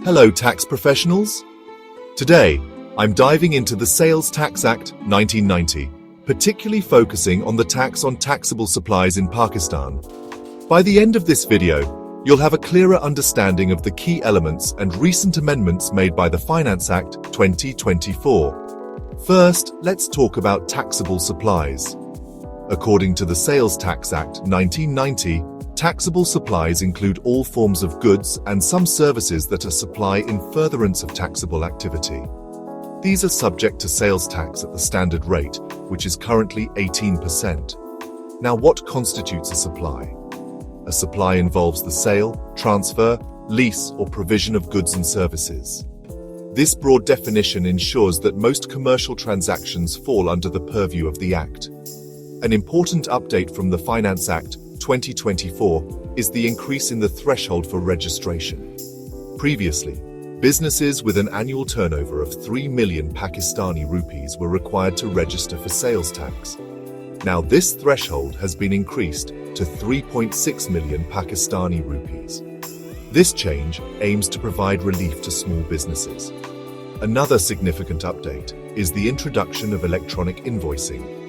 Hello tax professionals! Today, I'm diving into the Sales Tax Act 1990, particularly focusing on the tax on taxable supplies in Pakistan. By the end of this video, you'll have a clearer understanding of the key elements and recent amendments made by the Finance Act 2024. First, let's talk about taxable supplies. According to the Sales Tax Act 1990, taxable supplies include all forms of goods and some services that are supply in furtherance of taxable activity. These are subject to sales tax at the standard rate, which is currently 18%. Now, what constitutes a supply? A supply involves the sale, transfer, lease, or provision of goods and services. This broad definition ensures that most commercial transactions fall under the purview of the Act. An important update from the Finance Act 2024 is the increase in the threshold for registration. Previously, businesses with an annual turnover of 3 million Pakistani rupees were required to register for sales tax. Now this threshold has been increased to 3.6 million Pakistani rupees. This change aims to provide relief to small businesses. Another significant update is the introduction of electronic invoicing.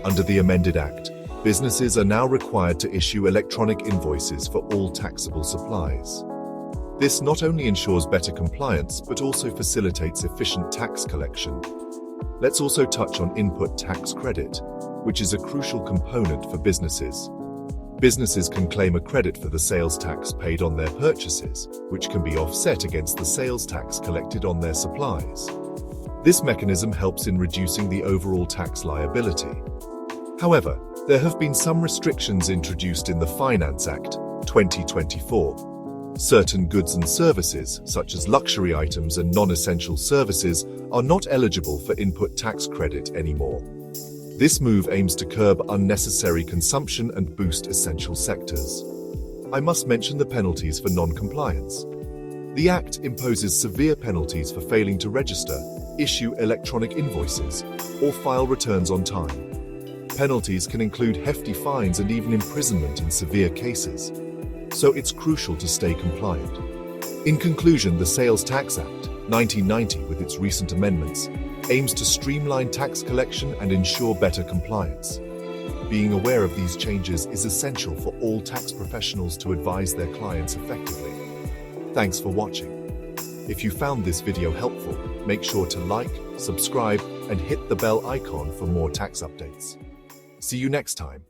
Under the amended Act, businesses are now required to issue electronic invoices for all taxable supplies. This not only ensures better compliance, but also facilitates efficient tax collection. Let's also touch on input tax credit, which is a crucial component for businesses. Businesses can claim a credit for the sales tax paid on their purchases, which can be offset against the sales tax collected on their supplies. This mechanism helps in reducing the overall tax liability. However, there have been some restrictions introduced in the Finance Act 2024. Certain goods and services, such as luxury items and non-essential services, are not eligible for input tax credit anymore. This move aims to curb unnecessary consumption and boost essential sectors. I must mention the penalties for non-compliance. The Act imposes severe penalties for failing to register, issue electronic invoices, or file returns on time. Penalties can include hefty fines and even imprisonment in severe cases, so it's crucial to stay compliant. In conclusion, the Sales Tax Act 1990, with its recent amendments, aims to streamline tax collection and ensure better compliance. Being aware of these changes is essential for all tax professionals to advise their clients effectively. Thanks for watching. If you found this video helpful, make sure to like, subscribe, and hit the bell icon for more tax updates. See you next time.